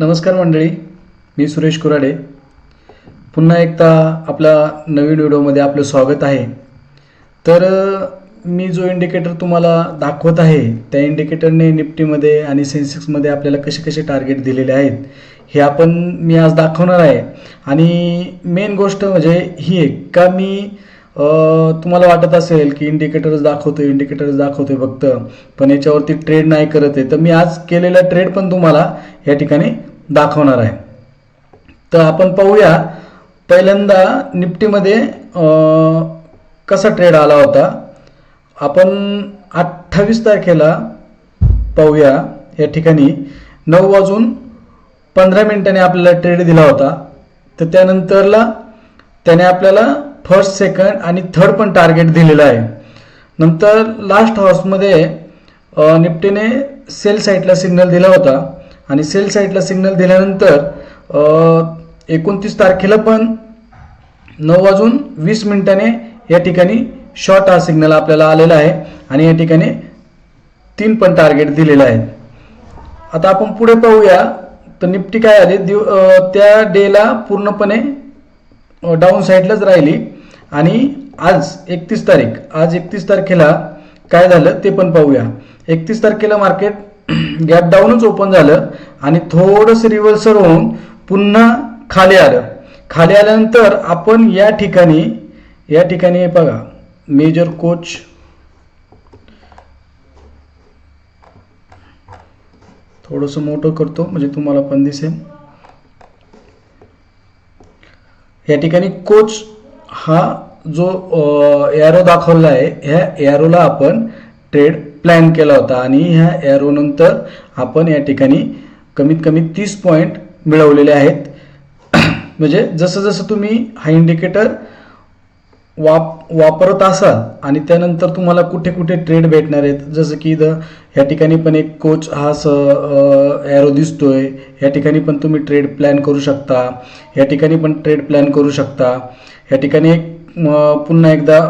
नमस्कार मंडळी, मी सुरेश कुराडे. पुन्हा एकदा आपल्या नवीन व्हिडिओमध्ये आपलं स्वागत आहे. तर मी जो इंडिकेटर तुम्हाला दाखवत आहे त्या इंडिकेटरने निफ्टीमध्ये आणि सेन्सेक्समध्ये आपल्याला कसे कसे टार्गेट दिलेले आहेत हे मी आज दाखवणार आहे. आणि मेन गोष्ट म्हणजे ही आहे का मी तुम्हाला वाटत असेल की इंडिकेटर्स दाखवतोय फक्त, पण याच्यावरती ट्रेड नाही करत आहे. तर मी आज केलेला ट्रेड पण तुम्हाला या ठिकाणी दाखवणार आहे. तर आपण पाहूया पहिल्यांदा निफ्टीमध्ये कसा ट्रेड आला होता. आपण 28 तारखेला पाहूया. या ठिकाणी 9:15 आपल्याला ट्रेड दिला होता. तर त्यानंतरला त्याने आपल्याला फर्स्ट, सेकंड आणि थर्ड पण टार्गेट दिलेलं आहे. नंतर लास्ट हाऊसमध्ये निफ्टीने सेल साईडला सिग्नल दिला होता आणि सेल साईडला सिग्नल दिल्यानंतर 29 तारखेला पण 9:20 या ठिकाणी शॉर्ट हा सिग्नल आपल्याला आलेला आहे आणि या ठिकाणी 3 पण टार्गेट दिलेले आहेत. आता आपण पुढे पाहूया. तर निफ्टी काय आले त्या डेला पूर्णपणे डाऊन साईडलाच राहिली आणि आज 31 तारखेला काय झालं ते पण पाहूया. 31 तारखेला मार्केट गॅप डाऊनच ओपन झालं आणि थोडंसं रिव्हर्सल होऊन पुन्हा खाली आलं. खाली आल्यानंतर आपण या ठिकाणी बघा, मेजर कोच थोडंसं मोठं करतो म्हणजे तुम्हाला पण दिसेल. या ठिकाणी कोच हा जो एरो दाखवला आहे, ह्या एरोला आपण ट्रेड प्लॅन केला होता आणि ह्या एरो नंतर आपण या ठिकाणी कमीत कमी 30 पॉईंट मिळवलेले आहेत. म्हणजे जसं जसं तुम्ही हा इंडिकेटर वापरत असाल आणि त्यानंतर तुम्हाला कुठे कुठे ट्रेड भेटणार आहेत, जसं की या ठिकाणी पण एक कोच हा एरो दिसतोय. या ठिकाणी पण तुम्ही ट्रेड प्लॅन करू शकता, या ठिकाणी पण ट्रेड प्लॅन करू शकता. या ठिकाणी एक पुन्हा एकदा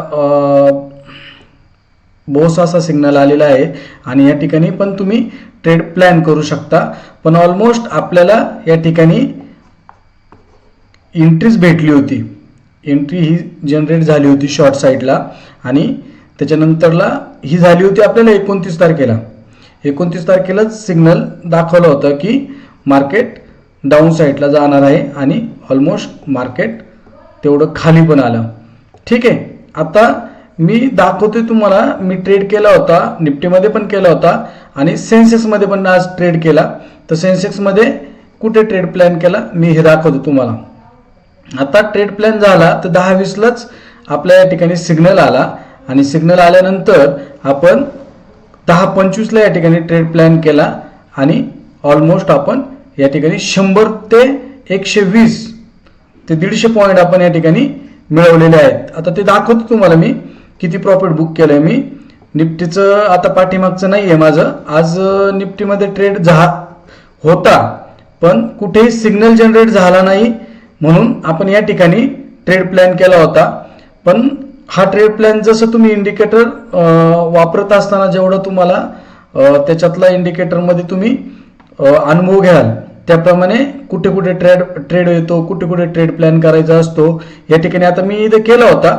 बोस असा सिग्नल आलेला आहे आणि या ठिकाणी पण तुम्ही ट्रेड प्लॅन करू शकता. पण ऑलमोस्ट आपल्याला या ठिकाणी एंट्रीज भेटली होती. एंट्री ही जनरेट झाली होती शॉर्ट साईडला आणि त्याच्यानंतरला ही झाली होती आपल्याला 29 तारखेला. 29 तारखेलाच सिग्नल दाखवलं होतं की मार्केट डाऊन साईडला जाणार आहे आणि ऑलमोस्ट मार्केट तेवढं खाली पण आलं. ठीक आहे. आता मी दाखवतोय तुम्हाला, मी ट्रेड केला होता, निफ्टीमध्ये पण केला होता आणि सेन्सेक्समध्ये पण आज ट्रेड केला. तर सेन्सेक्समध्ये कुठे ट्रेड प्लॅन केला मी हे दाखवतो तुम्हाला. आता ट्रेड प्लॅन झाला तर 10:20लाच आपल्या या ठिकाणी सिग्नल आला आणि सिग्नल आल्यानंतर आपण 10:25ला या ठिकाणी ट्रेड प्लॅन केला आणि ऑलमोस्ट आपण या ठिकाणी 100 ते 120 ते 150 पॉईंट आपण या ठिकाणी मिळवलेले आहेत. आता ते दाखवतो तुम्हाला मी किती प्रॉफिट बुक केलंय मी. निफ्टीचं आता पाठीमागचं नाही आहे माझं. आज निफ्टीमध्ये ट्रेड होता पण कुठेही सिग्नल जनरेट झाला नाही म्हणून आपण या ठिकाणी ट्रेड प्लॅन केला होता. पण हा ट्रेड प्लॅन जसं तुम्ही इंडिकेटर वापरत असताना जेवढं तुम्हाला त्याच्यातला इंडिकेटरमध्ये तुम्ही अनुभव घ्याल त्याप्रमाणे कुठे कुठे ट्रेड येतो, कुठे कुठे ट्रेड प्लॅन करायचा असतो. या ठिकाणी आता मी इथे केला होता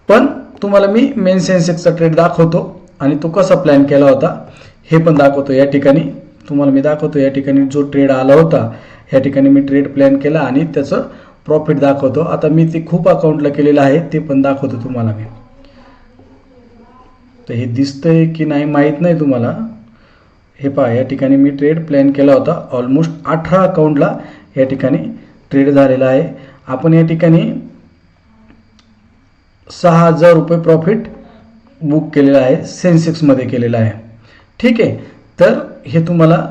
पण तुम्हाला मी मेन सेन्सेक्सचा ट्रेड दाखवतो आणि तो कसा प्लॅन केला होता हे पण दाखवतो. या ठिकाणी तुम्हाला मी दाखवतो. या ठिकाणी जो ट्रेड आला होता या ठिकाणी मी ट्रेड प्लॅन केला आणि त्याचं प्रॉफिट दाखवतो. आता मी ते खूप अकाउंटला केलेलं आहे ते पण दाखवतो तुम्हाला मी. तर हे दिसतंय की नाही माहीत नाही तुम्हाला. हे पहा, या ठिकाणी मी ट्रेड प्लॅन केला होता. ऑलमोस्ट 18 अकाउंटला या ठिकाणी ट्रेड झालेला आहे. आपण या ठिकाणी 6,000 रुपये प्रॉफिट बुक केलेला आहे, सेन्सेक्समध्ये केलेला आहे. ठीक आहे. तर हे तुम्हाला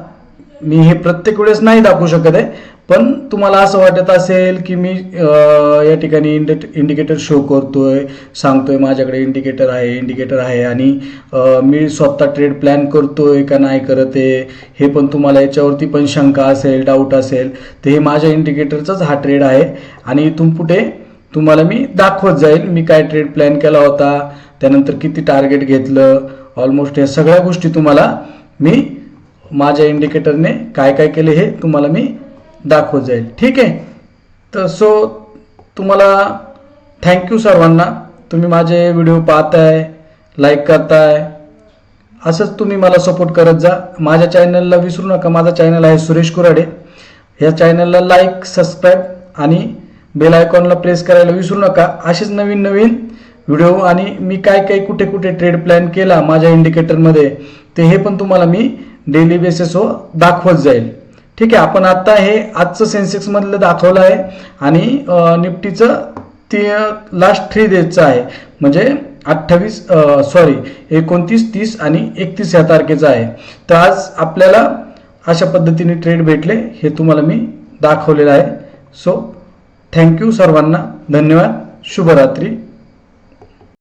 मी हे प्रत्येक वेळेस नाही दाखवू शकत आहे, पण तुम्हाला असं वाटत असेल की मी या ठिकाणी इंडिकेटर शो करतोय, सांगतोय माझ्याकडे इंडिकेटर आहे आणि मी स्वतः ट्रेड प्लॅन करतोय का नाही करत आहे हे पण तुम्हाला याच्यावरती पण शंका असेल, डाऊट असेल, तर हे माझ्या इंडिकेटरचाच हा ट्रेड आहे आणि इथून पुढे तुम्हाला मी दाखवत जाईल मी काय ट्रेड प्लॅन केला होता, त्यानंतर किती टार्गेट घेतलं, ऑलमोस्ट या सगळ्या गोष्टी तुम्हाला मी माझ्या इंडिकेटरने काय काय केले हे तुम्हाला मी दाखवत जाईल. ठीक आहे. तर तुम्हाला थँक्यू सर्वांना. तुम्ही माझे व्हिडिओ पाहताय, लाईक करताय, असंच तुम्ही मला सपोर्ट करत जा. माझ्या चॅनलला विसरू नका. माझा चॅनल आहे सुरेश कुराडे. ह्या चॅनलला लाईक, सबस्क्राईब आणि बेल आयकॉनला प्रेस करायला विसरू नका. असेच नवीन नवीन व्हिडिओ आणि मी काय काय कुठे कुठे ट्रेड प्लॅन केला माझ्या इंडिकेटरमध्ये ते हे पण तुम्हाला मी डेली बेसिसवर दाखवत जाईल. ठीक आहे. आपण आता हे आजचं सेन्सेक्समधलं दाखवलं आहे आणि निफ्टीचं ते लास्ट 3 डेजचं आहे, म्हणजे 29, 30 आणि 31 या तारखेचं आहे. तर आज आपल्याला अशा पद्धतीने ट्रेड भेटले हे तुम्हाला मी दाखवलेलं आहे. थँक्यू सर्वांना. धन्यवाद. शुभरात्री.